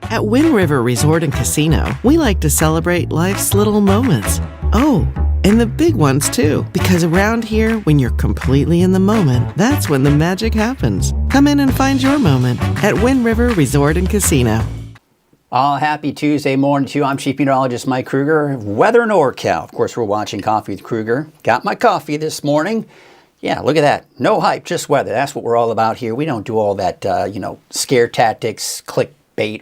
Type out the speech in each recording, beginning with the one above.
At Wind River Resort and Casino, we like to celebrate life's little moments. Oh, and the big ones too, because around here, when you're completely in the moment, that's when the magic happens. Come in and find your moment at Wind River Resort and Casino. Happy Tuesday morning to you. I'm Chief Meteorologist Mike Krueger, Weather NorCal. Of course, we're watching Coffee with Krueger. Got my coffee this morning. Yeah, look at that. No hype, just weather. That's what we're all about here. We don't do all that, scare tactics, clickbait,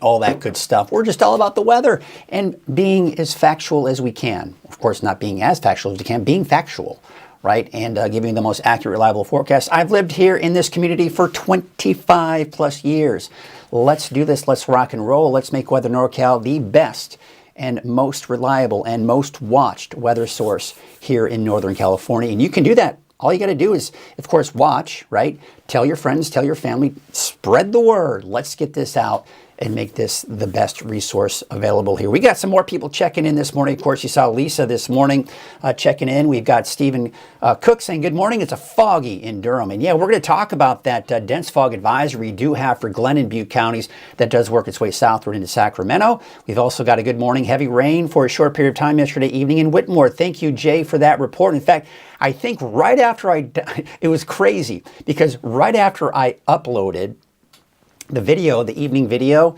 all that good stuff. We're just all about the weather and being as factual as we can. Of course, not being as factual as we can, being factual, right? And giving the most accurate, reliable forecast. I've lived here in this community for 25 plus years. Let's do this. Let's rock and roll. Let's make Weather NorCal the best and most reliable and most watched weather source here in Northern California. And you can do that. All you got to do is, of course, watch, right? Tell your friends, tell your family, spread the word. Let's get this out and make this the best resource available here. We got some more people checking in this morning. Of course, you saw Lisa this morning checking in. We've got Stephen Cook saying, good morning. It's a foggy in Durham. And yeah, we're going to talk about that dense fog advisory we do have for Glenn and Butte counties that does work its way southward into Sacramento. We've also got a good morning, heavy rain for a short period of time yesterday evening in Whitmore. Thank you, Jay, for that report. In fact, I think right after it was crazy because right after I uploaded the video, the evening video,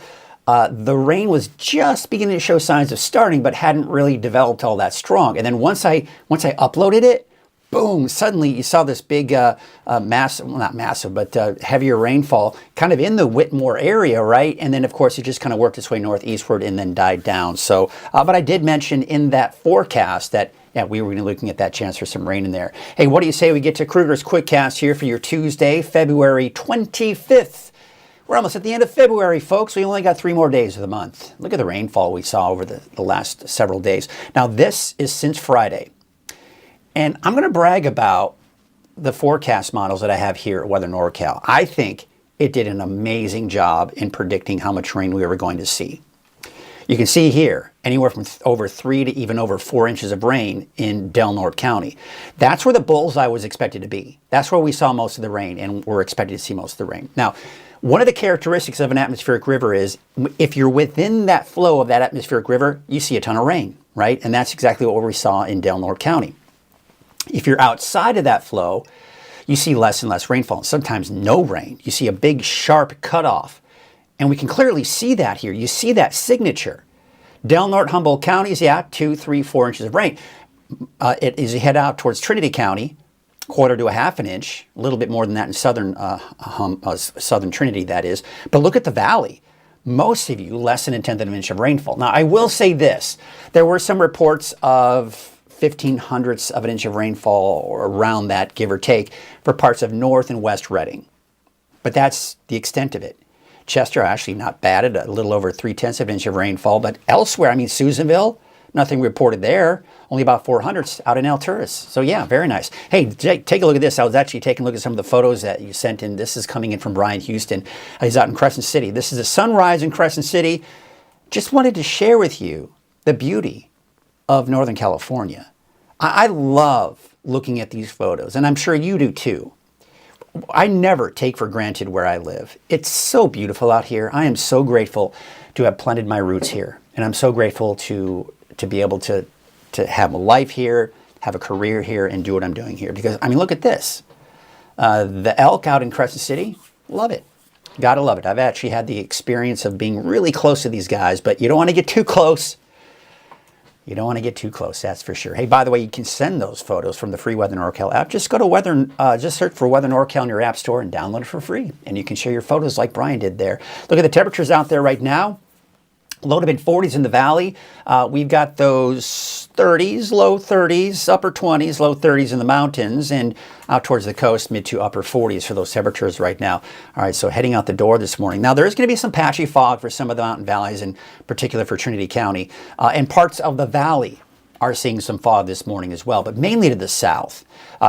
the rain was just beginning to show signs of starting, but hadn't really developed all that strong. And then once I uploaded it, boom, suddenly you saw this big, massive, well, not massive, but heavier rainfall kind of in the Whitmore area, right? And then, of course, it just kind of worked its way northeastward and then died down. So, but I did mention in that forecast that, yeah, we were looking at that chance for some rain in there. Hey, what do you say we get to Krueger's Quickcast here for your Tuesday, February 25th? We're almost at the end of February, folks. We only got 3 more days of the month. Look at the rainfall we saw over the last several days. Now, this is since Friday. And I'm going to brag about the forecast models that I have here at Weather NorCal. I think it did an amazing job in predicting how much rain we were going to see. You can see here anywhere from over 3 to even over 4 inches of rain in Del Norte County. That's where the bullseye was expected to be. That's where we saw most of the rain and we're expected to see most of the rain. Now, one of the characteristics of an atmospheric river is if you're within that flow of that atmospheric river, you see a ton of rain, right? And that's exactly what we saw in Del Norte County. If you're outside of that flow, you see less and less rainfall, sometimes no rain. You see a big sharp cutoff. And we can clearly see that here. You see that signature. Del Norte, Humboldt counties, yeah, 2, 3, 4 inches of rain. As you head out towards Trinity County, 1/4 to 1/2 inch, a little bit more than that in southern Trinity, that is. But look at the valley. Most of you, less than 1/10 of an inch of rainfall. Now, I will say this. There were some reports of 1/1500ths of an inch of rainfall or around that, give or take, for parts of North and West Reading. But that's the extent of it. Chester, actually not bad at a little over 3/10 of an inch of rainfall. But elsewhere, I mean, Susanville, nothing reported there. Only about 400ths out in Alturas. So yeah, very nice. Hey, Jake, take a look at this. I was actually taking a look at some of the photos that you sent in. This is coming in from Brian Houston. He's out in Crescent City. This is a sunrise in Crescent City. Just wanted to share with you the beauty of Northern California. I love looking at these photos, and I'm sure you do too. I never take for granted where I live. It's so beautiful out here. I am so grateful to have planted my roots here, and I'm so grateful to be able to have a life here, have a career here, and do what I'm doing here. Because, I mean, look at this. The elk out in Crescent City, love it. Gotta love it. I've actually had the experience of being really close to these guys, but you don't want to get too close. You don't want to get too close, that's for sure. Hey, by the way, you can send those photos from the free Weather NorCal app. Just go to just search for Weather NorCal in your app store and download it for free. And you can share your photos like Brian did there. Look at the temperatures out there right now. Low to mid 40s in the valley. We've got those 30s, low 30s, upper 20s, low 30s in the mountains, and out towards the coast, mid to upper 40s for those temperatures right now. All right, so heading out the door this morning. Now, there is going to be some patchy fog for some of the mountain valleys, in particular for Trinity County, and parts of the valley are seeing some fog this morning as well, but mainly to the south.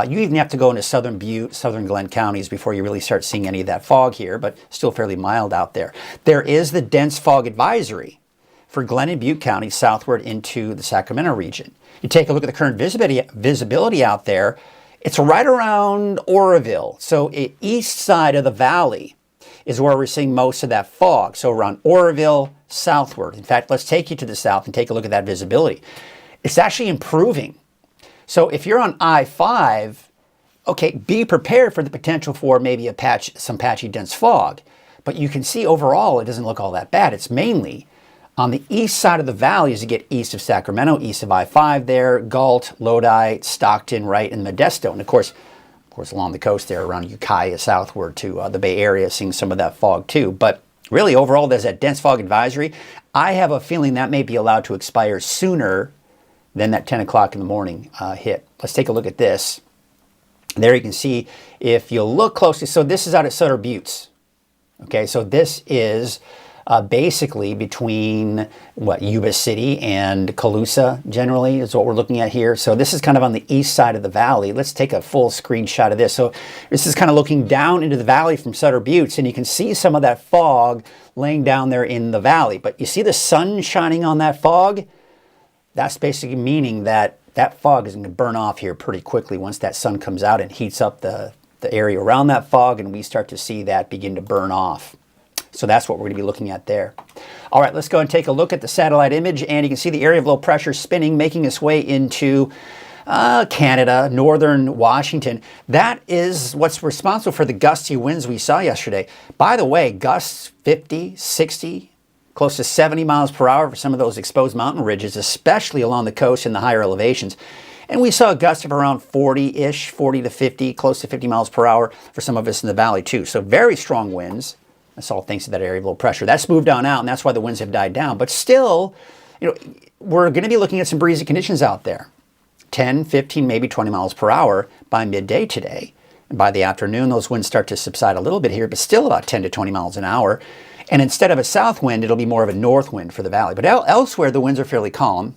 You even have to go into southern Butte, southern Glenn counties before you really start seeing any of that fog here, but still fairly mild out there. There is the dense fog advisory for Glenn and Butte counties southward into the Sacramento region. You take a look at the current visibility out there, it's right around Oroville. So east side of the valley is where we're seeing most of that fog. So around Oroville, southward. In fact, let's take you to the south and take a look at that visibility. It's actually improving. So if you're on I-5, okay, be prepared for the potential for maybe some patchy dense fog. But you can see overall it doesn't look all that bad. It's mainly on the east side of the valley as you get east of Sacramento, east of I-5 there, Galt, Lodi, Stockton, right, and Modesto. And of course, along the coast there around Ukiah southward to the Bay Area, seeing some of that fog too. But really overall, there's that dense fog advisory. I have a feeling that may be allowed to expire sooner than that 10 o'clock in the morning hit. Let's take a look at this. There you can see, if you look closely, so this is out at Sutter Buttes. Okay, so this is basically between Yuba City and Colusa generally is what we're looking at here. So this is kind of on the east side of the valley. Let's take a full screenshot of this. So this is kind of looking down into the valley from Sutter Buttes, and you can see some of that fog laying down there in the valley. But you see the sun shining on that fog? That's basically meaning that that fog is going to burn off here pretty quickly once that sun comes out and heats up the area around that fog, and we start to see that begin to burn off. So that's what we're going to be looking at there. All right, let's go and take a look at the satellite image, and you can see the area of low pressure spinning, making its way into Canada, northern Washington. That is what's responsible for the gusty winds we saw yesterday. By the way, gusts 50, 60, close to 70 miles per hour for some of those exposed mountain ridges, especially along the coast in the higher elevations. And we saw a gust of around 40-ish, 40 to 50, close to 50 miles per hour for some of us in the valley too. So very strong winds. That's all thanks to that area of low pressure. That's moved on out, and that's why the winds have died down. But still, we're going to be looking at some breezy conditions out there. 10, 15, maybe 20 miles per hour by midday today. And by the afternoon, those winds start to subside a little bit here, but still about 10 to 20 miles an hour. And instead of a south wind, it'll be more of a north wind for the valley. But elsewhere, the winds are fairly calm.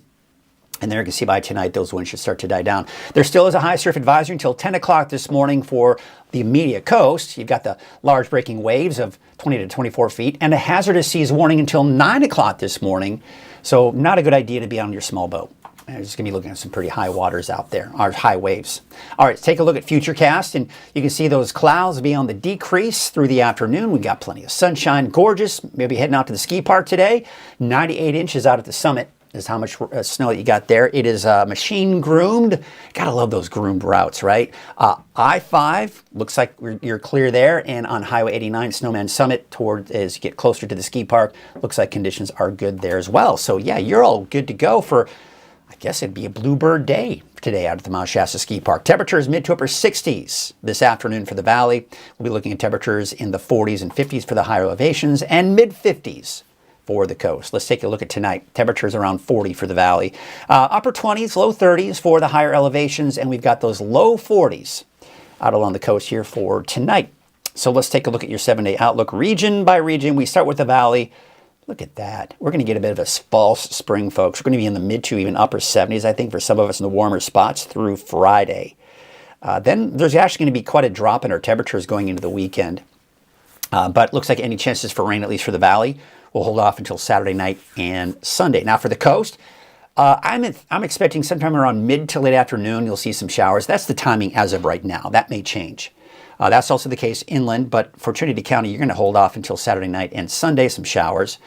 And there you can see by tonight, those winds should start to die down. There still is a high surf advisory until 10 o'clock this morning for the immediate coast. You've got the large breaking waves of 20 to 24 feet and a hazardous seas warning until 9 o'clock this morning. So not a good idea to be on your small boat. You're just going to be looking at some pretty high waters out there, or high waves. All right, let's take a look at Futurecast, and you can see those clouds be on the decrease through the afternoon. We got plenty of sunshine, gorgeous. Maybe heading out to the ski park today. 98 inches out at the summit is how much snow that you got there. It is machine groomed. Gotta love those groomed routes, right? I-5 looks like you're clear there, and on Highway 89, Snowman Summit, as you get closer to the ski park, looks like conditions are good there as well. So yeah, you're all good to go for, I guess it'd be a bluebird day today out at the Mount Shasta Ski Park. Temperatures mid to upper 60s this afternoon for the valley. We'll be looking at temperatures in the 40s and 50s for the higher elevations, and mid 50s for the coast. Let's take a look at tonight. Temperatures around 40 for the valley. Upper 20s, low 30s for the higher elevations, and we've got those low 40s out along the coast here for tonight. So let's take a look at your 7-day outlook region by region. We start with the valley. Look at that. We're going to get a bit of a false spring, folks. We're going to be in the mid to even upper 70s, I think, for some of us in the warmer spots through Friday. Then there's actually going to be quite a drop in our temperatures going into the weekend. But it looks like any chances for rain, at least for the valley, will hold off until Saturday night and Sunday. Now for the coast, I'm expecting sometime around mid to late afternoon, you'll see some showers. That's the timing as of right now. That may change. That's also the case inland, but for Trinity County, you're going to hold off until Saturday night and Sunday, some showers.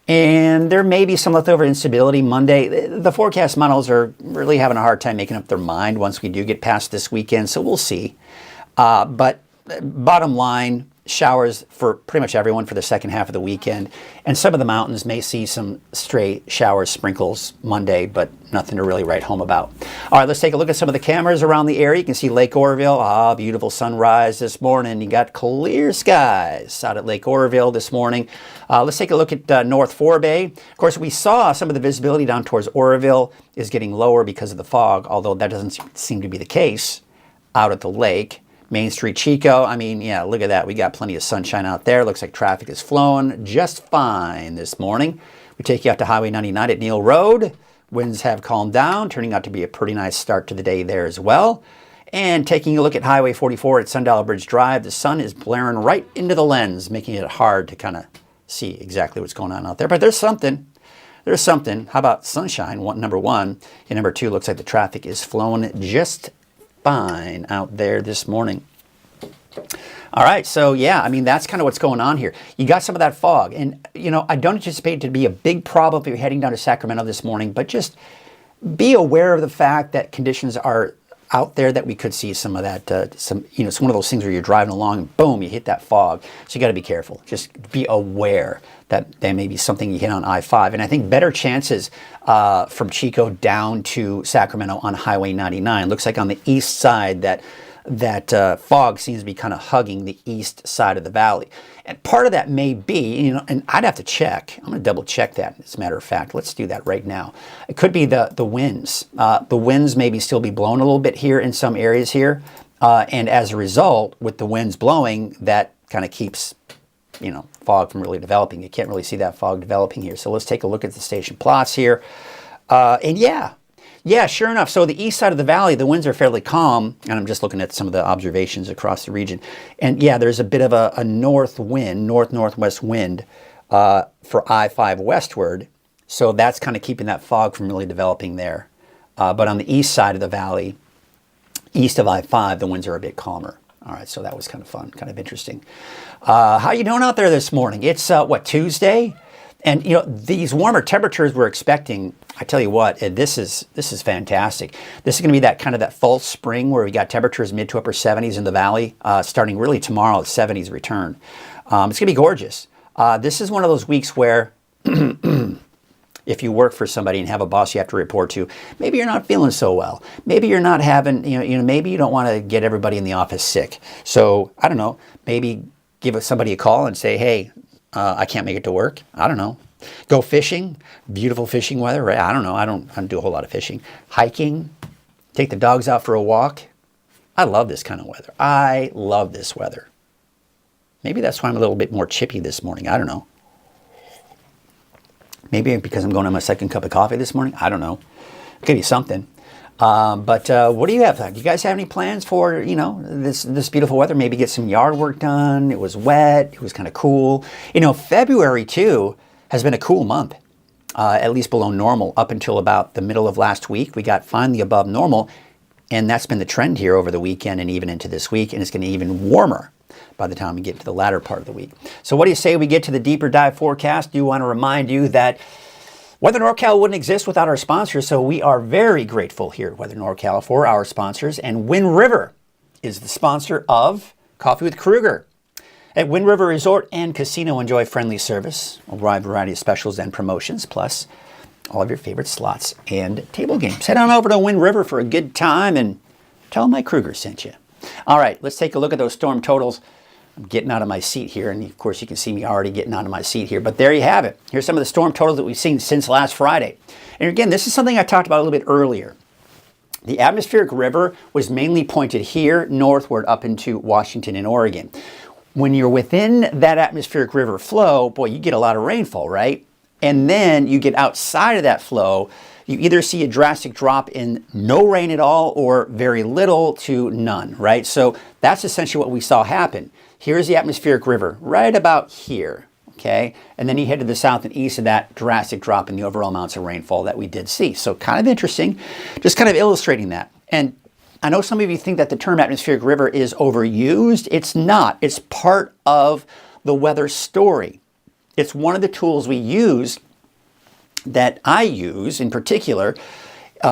And there may be some leftover instability Monday. The forecast models are really having a hard time making up their mind once we do get past this weekend, so we'll see. But bottom line, showers for pretty much everyone for the second half of the weekend. And some of the mountains may see some stray showers, sprinkles Monday, but nothing to really write home about. All right, let's take a look at some of the cameras around the area. You can see Lake Oroville. Ah, beautiful sunrise this morning. You got clear skies out at Lake Oroville this morning. Let's take a look at North Forebay. Of course, we saw some of the visibility down towards Oroville is getting lower because of the fog, although that doesn't seem to be the case out at the lake. Main Street, Chico, I mean, yeah, look at that. We got plenty of sunshine out there. Looks like traffic is flowing just fine this morning. We take you out to Highway 99 at Neal Road. Winds have calmed down, turning out to be a pretty nice start to the day there as well. And taking a look at Highway 44 at Sundallow Bridge Drive, the sun is blaring right into the lens, making it hard to kind of see exactly what's going on out there. But there's something. There's something. How about sunshine, number one? And number two, looks like the traffic is flowing just fine out there this morning. All right, so yeah, I mean, that's kind of what's going on here. You got some of that fog, and you know, I don't anticipate it to be a big problem if you're heading down to Sacramento this morning, but just be aware of the fact that conditions are out there that we could see some of that, it's one of those things where you're driving along and boom, you hit that fog. So you got to be careful. Just be aware that there may be something you hit on I-5. And I think better chances from Chico down to Sacramento on Highway 99. Looks like on the east side that fog seems to be kind of hugging the east side of the valley. And part of that may be, you know, and I'd have to check. I'm going to double check that, as a matter of fact. Let's do that right now. It could be the winds. The winds maybe still be blowing a little bit here in some areas here. And as a result, with the winds blowing, that kind of keeps, you know, fog from really developing. You can't really see that fog developing here. So let's take a look at the station plots here. And yeah, sure enough. So the east side of the valley, the winds are fairly calm, and I'm just looking at some of the observations across the region. And yeah, there's a bit of a north wind, northwest wind for I-5 westward. So that's kind of keeping that fog from really developing there. But on the east side of the valley, east of I-5, the winds are a bit calmer. All right, so that was kind of fun, kind of interesting. How you doing out there this morning? It's, Tuesday? And, you know, these warmer temperatures we're expecting, I tell you what, this is fantastic. This is going to be that kind of that false spring where we got temperatures mid to upper 70s in the valley, starting really tomorrow, the 70s return. It's going to be gorgeous. This is one of those weeks where if you work for somebody and have a boss you have to report to, maybe you're not feeling so well. Maybe you're not having, maybe you don't want to get everybody in the office sick. So, I don't know, maybe give somebody a call and say, hey, I can't make it to work. I don't know. Go fishing. Beautiful fishing weather, right? I don't know. I don't do a whole lot of fishing. Hiking. Take the dogs out for a walk. I love this kind of weather. I love this weather. Maybe that's why I'm a little bit more chippy this morning. I don't know. Maybe because I'm going on my second cup of coffee this morning. I don't know. Could be something. But what do you have? Do you guys have any plans for, this beautiful weather? Maybe get some yard work done. It was wet. It was kind of cool. February, too, has been a cool month, at least below normal up until about the middle of last week. We got finally above normal, and that's been the trend here over the weekend and even into this week, and it's going to be even warmer by the time we get to the latter part of the week. So what do you say we get to the deeper dive forecast? Do want to remind you that Weather NorCal wouldn't exist without our sponsors, so we are very grateful here at Weather NorCal for our sponsors. And Wind River is the sponsor of Coffee with Krueger. At Wind River Resort and Casino, enjoy friendly service, a wide variety of specials and promotions, plus all of your favorite slots and table games. Head on over to Wind River for a good time and tell them Mike Krueger sent you. All right, let's take a look at those storm totals. I'm getting out of my seat here, and of course you can see me already getting out of my seat here, but there you have it. Here's some of the storm totals that we've seen since last Friday. And again, this is something I talked about a little bit earlier. The atmospheric river was mainly pointed here northward up into Washington and Oregon. When you're within that atmospheric river flow, boy, you get a lot of rainfall, right? And then you get outside of that flow, you either see a drastic drop in no rain at all or very little to none, right? So that's essentially what we saw happen. Here's the atmospheric river right about here, okay? And then you head to the south and east of that drastic drop in the overall amounts of rainfall that we did see. So kind of interesting, just kind of illustrating that. And I know some of you think that the term atmospheric river is overused. It's not. It's part of the weather story. It's one of the tools we use, that I use in particular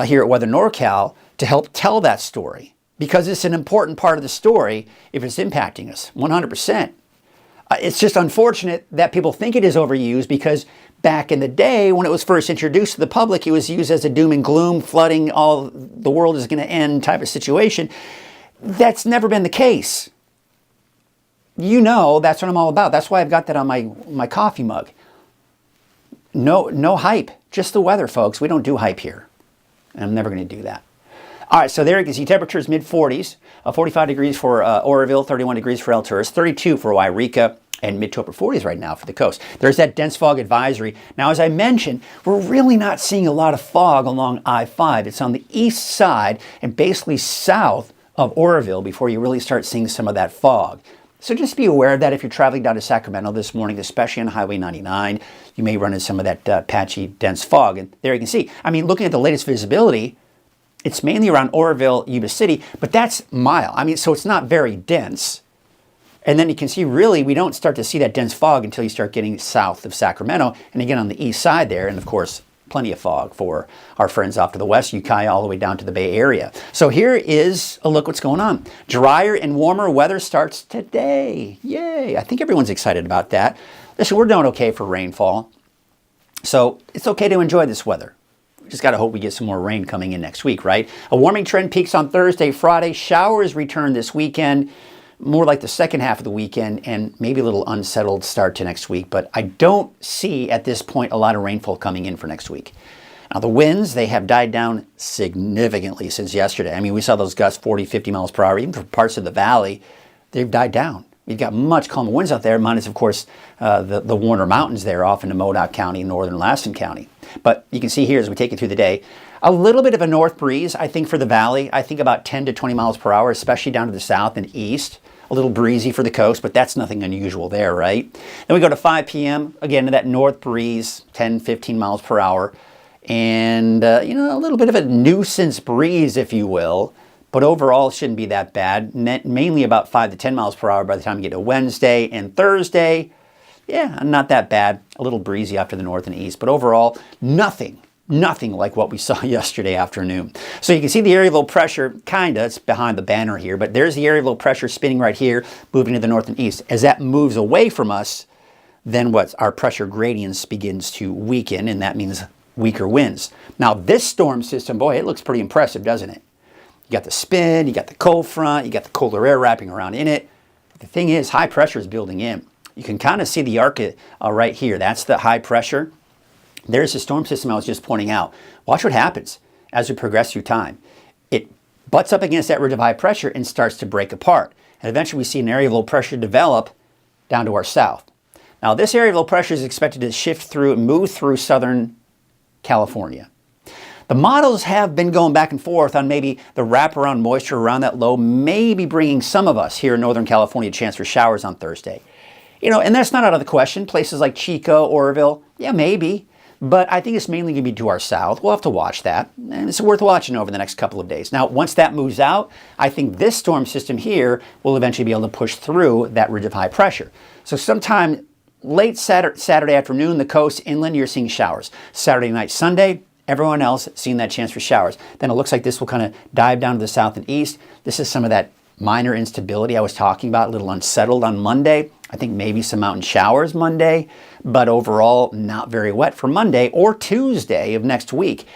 here at Weather NorCal, to help tell that story. Because it's an important part of the story if it's impacting us, 100%. It's just unfortunate that people think it is overused because back in the day when it was first introduced to the public, it was used as a doom and gloom, flooding, all the world is going to end type of situation. That's never been the case. You know, that's what I'm all about. That's why I've got that on my coffee mug. No hype, just the weather, folks. We don't do hype here. And I'm never going to do that. All right, so there you can see temperatures mid-40s, 45 degrees for Oroville, 31 degrees for El Tourist, 32 for Wairika, and mid to upper 40s right now for the coast. There's that dense fog advisory. Now, as I mentioned, we're really not seeing a lot of fog along I-5. It's on the east side and basically south of Oroville before you really start seeing some of that fog. So just be aware of that if you're traveling down to Sacramento this morning, especially on Highway 99. You may run into some of that patchy, dense fog. And there you can see, I mean, looking at the latest visibility, it's mainly around Oroville, Yuba City, but that's mild. I mean, so it's not very dense. And then you can see, really, we don't start to see that dense fog until you start getting south of Sacramento. And again, on the east side there, and of course, plenty of fog for our friends off to the west, Ukiah, all the way down to the Bay Area. So here is a look what's going on. Drier and warmer weather starts today. Yay! I think everyone's excited about that. Listen, we're doing okay for rainfall. So it's okay to enjoy this weather. We just got to hope we get some more rain coming in next week, right? A warming trend peaks on Thursday, Friday. Showers return this weekend, more like the second half of the weekend, and maybe a little unsettled start to next week. But I don't see at this point a lot of rainfall coming in for next week. Now the winds, they have died down significantly since yesterday. I mean, we saw those gusts 40, 50 miles per hour, even for parts of the valley. They've died down. We've got much calmer winds out there, minus, of course, the Warner Mountains there off into Modoc County, northern Lassen County. But you can see here as we take you through the day, a little bit of a north breeze, I think, for the valley. I think about 10 to 20 miles per hour, especially down to the south and east. A little breezy for the coast, but that's nothing unusual there, right? Then we go to 5 p.m., again, to that north breeze, 10, 15 miles per hour. And, a little bit of a nuisance breeze, if you will. But overall, it shouldn't be that bad. Mainly about 5 to 10 miles per hour by the time you get to Wednesday and Thursday. Yeah, not that bad. A little breezy after the north and east. But overall, nothing like what we saw yesterday afternoon. So you can see the area of low pressure, it's behind the banner here, but there's the area of low pressure spinning right here, moving to the north and east. As that moves away from us, then our pressure gradients begins to weaken, and that means weaker winds. Now this storm system, boy, it looks pretty impressive, doesn't it? You got the spin, you got the cold front, you got the colder air wrapping around in it. The thing is, high pressure is building in. You can kind of see the arc right here. That's the high pressure. There's the storm system I was just pointing out. Watch what happens as we progress through time. It butts up against that ridge of high pressure and starts to break apart. And eventually we see an area of low pressure develop down to our south. Now this area of low pressure is expected to shift through and move through southern California. The models have been going back and forth on maybe the wraparound moisture around that low, maybe bringing some of us here in Northern California a chance for showers on Thursday. And that's not out of the question. Places like Chico, Oroville, yeah, maybe. But I think it's mainly going to be to our south. We'll have to watch that. And it's worth watching over the next couple of days. Now, once that moves out, I think this storm system here will eventually be able to push through that ridge of high pressure. So sometime late Saturday afternoon, the coast, inland, you're seeing showers. Saturday night, Sunday, everyone else seeing that chance for showers. Then it looks like this will kind of dive down to the south and east. This is some of that minor instability I was talking about, a little unsettled on Monday. I think maybe some mountain showers Monday, but overall not very wet for Monday or Tuesday of next week.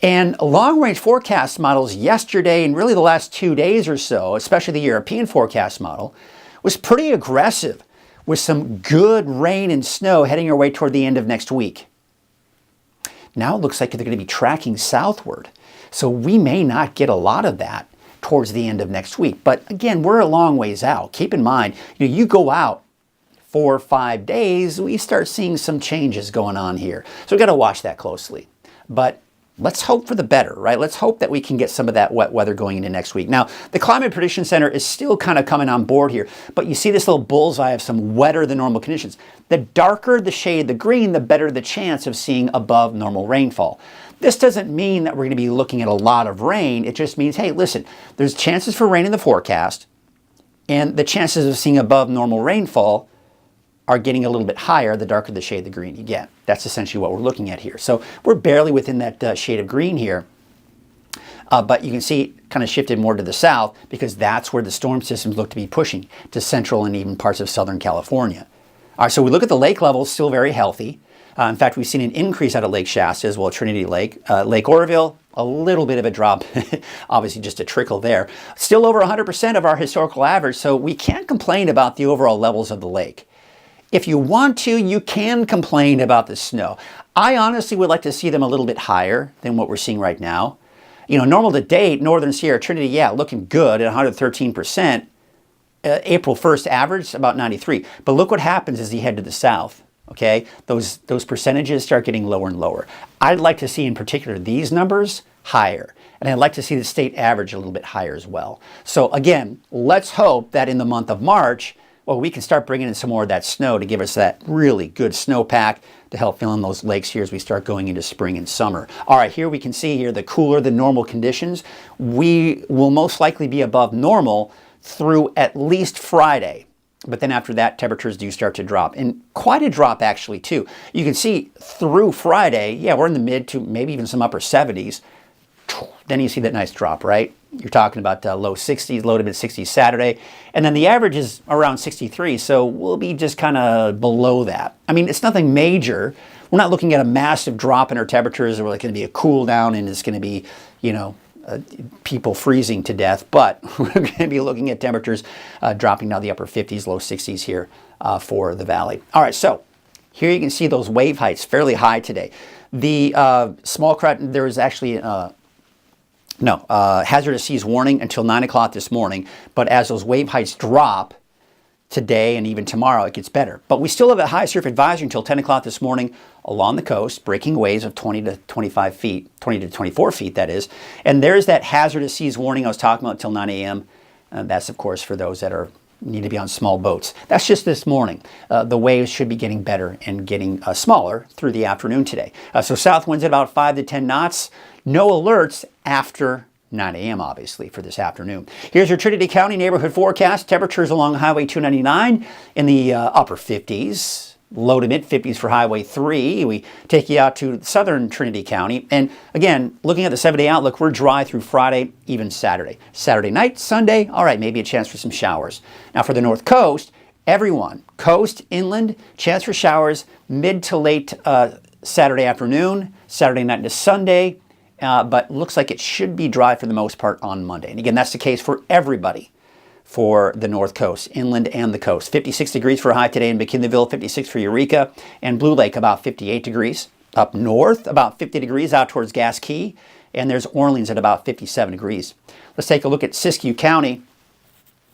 And long-range forecast models yesterday and really the last 2 days or so, especially the European forecast model, was pretty aggressive with some good rain and snow heading our way toward the end of next week. Now it looks like they're going to be tracking southward. So we may not get a lot of that towards the end of next week. But again, we're a long ways out. Keep in mind, you go out 4 or 5 days, we start seeing some changes going on here. So we've got to watch that closely. But let's hope for the better, right? Let's hope that we can get some of that wet weather going into next week. Now, the Climate Prediction Center is still kind of coming on board here, but you see this little bullseye of some wetter than normal conditions. The darker the shade, the green, the better the chance of seeing above normal rainfall. This doesn't mean that we're going to be looking at a lot of rain. It just means, hey, listen, there's chances for rain in the forecast, and the chances of seeing above normal rainfall are getting a little bit higher the darker the shade, the green you get. That's essentially what we're looking at here. So we're barely within that shade of green here. But you can see it kind of shifted more to the south because that's where the storm systems look to be pushing, to central and even parts of Southern California. All right, so we look at the lake levels, still very healthy. In fact, we've seen an increase out of Lake Shasta as well, Trinity Lake. Lake Oroville, a little bit of a drop, obviously just a trickle there. Still over 100% of our historical average, so we can't complain about the overall levels of the lake. If you want to, you can complain about the snow. I honestly would like to see them a little bit higher than what we're seeing right now. You know, normal to date, Northern Sierra, Trinity, yeah, looking good at 113%. April 1st average, about 93. But look what happens as you head to the south. Okay, those percentages start getting lower and lower. I'd like to see in particular these numbers higher, and I'd like to see the state average a little bit higher as well. So again, let's hope that in the month of March, well, we can start bringing in some more of that snow to give us that really good snowpack to help fill in those lakes here as we start going into spring and summer. All right, here we can see here the cooler than normal conditions. We will most likely be above normal through at least Friday. But then after that, temperatures do start to drop, and quite a drop actually too. You can see through Friday, yeah, we're in the mid to maybe even some upper 70s. Then you see that nice drop, right? You're talking about low 60s, low to mid 60s Saturday. And then the average is around 63, so we'll be just kind of below that. I mean, it's nothing major. We're not looking at a massive drop in our temperatures, or like going to be a cool down and it's going to be, you know, people freezing to death, but we're going to be looking at temperatures dropping down the upper 50s, low 60s here for the valley. All right, so here you can see those wave heights fairly high today. The small craft, there was actually hazardous seas warning until 9 o'clock this morning, but as those wave heights drop today and even tomorrow, it gets better. But we still have a high surf advisory until 10 o'clock this morning along the coast, breaking waves of 20 to 25 feet, 20 to 24 feet, that is. And there's that hazardous seas warning I was talking about until 9 a.m. That's, of course, for those that need to be on small boats. That's just this morning. The waves should be getting better and getting smaller through the afternoon today. So south winds at about 5 to 10 knots. No alerts after 9 a.m. obviously for this afternoon. Here's your Trinity County neighborhood forecast. Temperatures along Highway 299 in the upper 50s, low to mid 50s for Highway 3. We take you out to southern Trinity County. And again, looking at the 7-day outlook, we're dry through Friday, even Saturday. Saturday night, Sunday, all right, maybe a chance for some showers. Now for the North Coast, everyone, coast, inland, chance for showers mid to late Saturday afternoon, Saturday night into Sunday. But looks like it should be dry for the most part on Monday. And again, that's the case for everybody for the North Coast, inland and the coast. 56 degrees for a high today in McKinleyville, 56 for Eureka, and Blue Lake about 58 degrees. Up north, about 50 degrees out towards Gas Key, and there's Orleans at about 57 degrees. Let's take a look at Siskiyou County,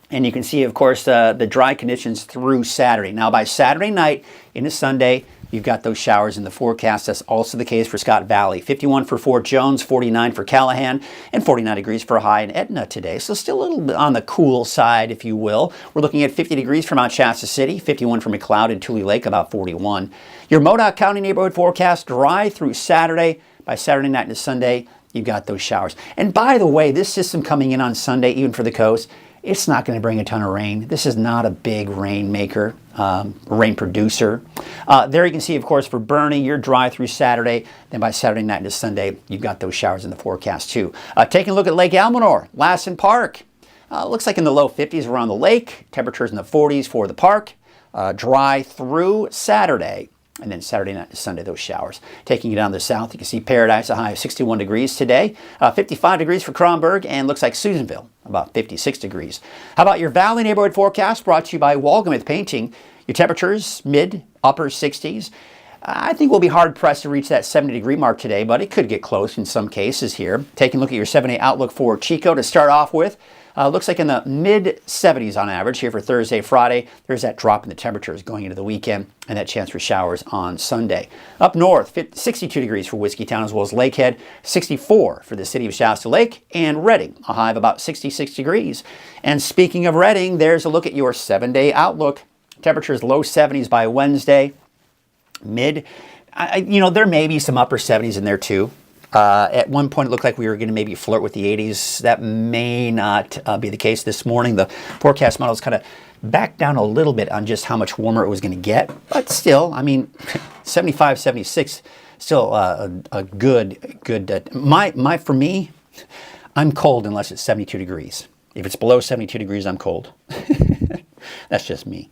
and you can see, of course, the dry conditions through Saturday. Now, by Saturday night into Sunday, you've got those showers in the forecast. That's also the case for Scott Valley. 51 for Fort Jones, 49 for Callahan, and 49 degrees for a high in Etna today. So still a little bit on the cool side, if you will. We're looking at 50 degrees for Mount Shasta City, 51 for McLeod and Tule Lake, about 41. Your Modoc County neighborhood forecast, dry through Saturday. By Saturday night into Sunday, you've got those showers. And by the way, this system coming in on Sunday, even for the coast, it's not going to bring a ton of rain. This is not a big rain maker, rain producer. There you can see, of course, for Bernie, you're dry through Saturday. Then by Saturday night into Sunday, you've got those showers in the forecast too. Taking a look at Lake Almanor, Lassen Park. Looks like in the low 50s around the lake. Temperatures in the 40s for the park. Dry through Saturday. And then Saturday night to Sunday, those showers. Taking you down to the south, you can see Paradise, a high of 61 degrees today. 55 degrees for Kronberg, and looks like Susanville, about 56 degrees. How about your Valley neighborhood forecast, brought to you by Walgamuth Painting? Your temperatures, mid, upper 60s. I think we'll be hard-pressed to reach that 70-degree mark today, but it could get close in some cases here. Taking a look at your 7-day outlook for Chico to start off with. Looks like in the mid-70s on average here for Thursday, Friday. There's that drop in the temperatures going into the weekend and that chance for showers on Sunday. Up north, 62 degrees for Whiskeytown as well as Lakehead, 64 for the city of Shasta Lake, and Redding, a high of about 66 degrees. And speaking of Redding, there's a look at your 7-day outlook. Temperatures low 70s by Wednesday, mid. There may be some upper 70s in there too. At one point, it looked like we were going to maybe flirt with the 80s. That may not be the case this morning. The forecast models kind of backed down a little bit on just how much warmer it was going to get. But still, 75, 76, still a good. For me, I'm cold unless it's 72 degrees. If it's below 72 degrees, I'm cold. That's just me.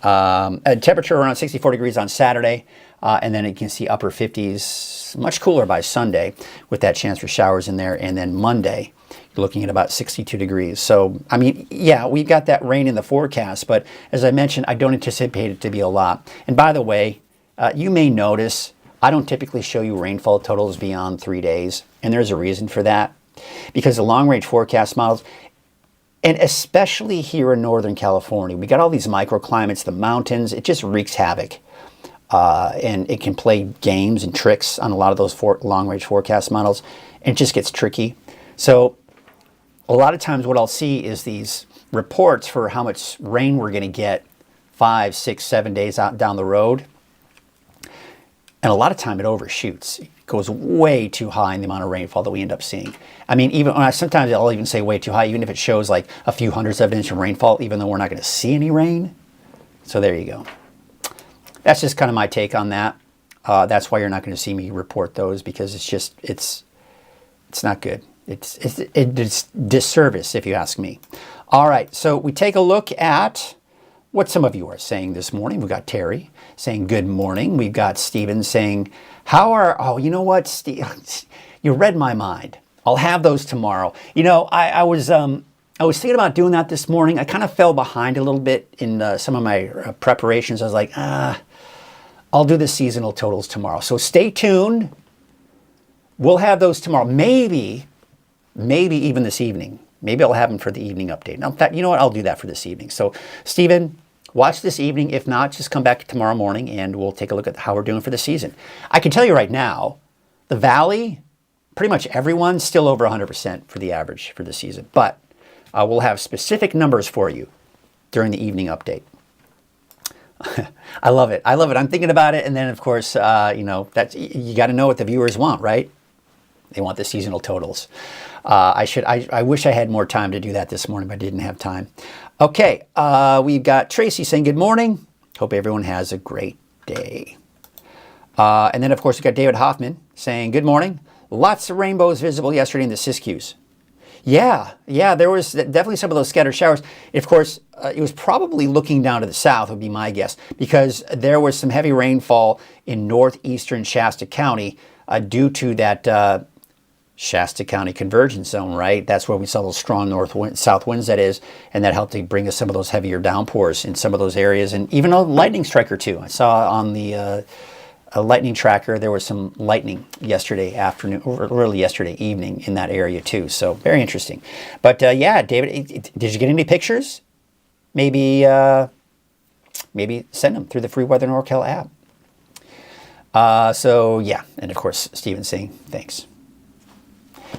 A temperature around 64 degrees on Saturday, and then you can see upper 50s, much cooler by Sunday with that chance for showers in there. And then Monday, you're looking at about 62 degrees. So, I mean, yeah, we've got that rain in the forecast, but as I mentioned, I don't anticipate it to be a lot. And by the way, you may notice I don't typically show you rainfall totals beyond 3 days, and there's a reason for that. Because the long-range forecast models, and especially here in Northern California, we got all these microclimates, the mountains, it just wreaks havoc. And it can play games and tricks on a lot of those long-range forecast models, and it just gets tricky. So a lot of times what I'll see is these reports for how much rain we're going to get 5, 6, 7 days out down the road. And a lot of time it overshoots. It goes way too high in the amount of rainfall that we end up seeing. I mean, even sometimes I'll even say way too high, even if it shows like a few hundredths of an inch of rainfall, even though we're not going to see any rain. So there you go. That's just kind of my take on that. That's why you're not going to see me report those, because it's not good. It's disservice, if you ask me. All right, so we take a look at what some of you are saying this morning. We've got Terry saying good morning. We've got Stephen saying, oh, you know what, Steve, you read my mind. I'll have those tomorrow. You know, I was thinking about doing that this morning. I kind of fell behind a little bit in some of my preparations. I was like, I'll do the seasonal totals tomorrow. So stay tuned. We'll have those tomorrow. Maybe even this evening. Maybe I'll have them for the evening update. Now, in fact, you know what? I'll do that for this evening. So, Stephen, watch this evening. If not, just come back tomorrow morning and we'll take a look at how we're doing for the season. I can tell you right now, the Valley, pretty much everyone's still over 100% for the average for the season. But we'll have specific numbers for you during the evening update. I love it. I'm thinking about it. And then, of course, you know, you got to know what the viewers want, right? They want the seasonal totals. I wish I had more time to do that this morning, but I didn't have time. Okay, we've got Tracy saying good morning. Hope everyone has a great day. And then, of course, we've got David Hoffman saying good morning. Lots of rainbows visible yesterday in the Siskiyous. Yeah, there was definitely some of those scattered showers. Of course, it was probably looking down to the south would be my guess, because there was some heavy rainfall in northeastern Shasta County due to that Shasta County convergence zone, right? That's where we saw those strong south winds, that is, and that helped to bring us some of those heavier downpours in some of those areas, and even a lightning strike or two. I saw on the a lightning tracker there was some lightning yesterday afternoon or early yesterday evening in that area too. So very interesting. But yeah, David, did you get any pictures? Maybe send them through the free Weather NorCal app. So yeah, and of course Stephen saying thanks.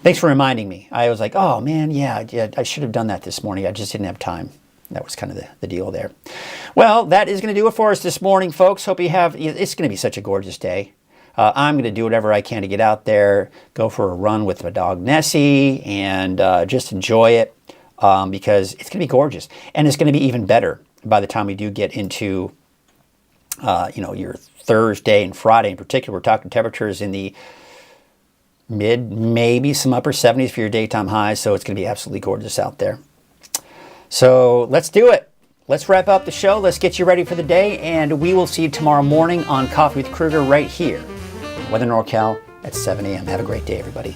Thanks for reminding me. I was like, oh man, yeah, I should have done that this morning. I just didn't have time. That was kind of the deal there. Well, that is going to do it for us this morning, folks. Hope you have, it's going to be such a gorgeous day. I'm going to do whatever I can to get out there, go for a run with my dog Nessie, and just enjoy it because it's going to be gorgeous. And it's going to be even better by the time we do get into, your Thursday and Friday in particular. We're talking temperatures in the mid, maybe some upper 70s for your daytime highs, so it's going to be absolutely gorgeous out there. So let's do it. Let's wrap up the show. Let's get you ready for the day, and we will see you tomorrow morning on Coffee with Krueger right here, Weather NorCal at 7 a.m. Have a great day, everybody.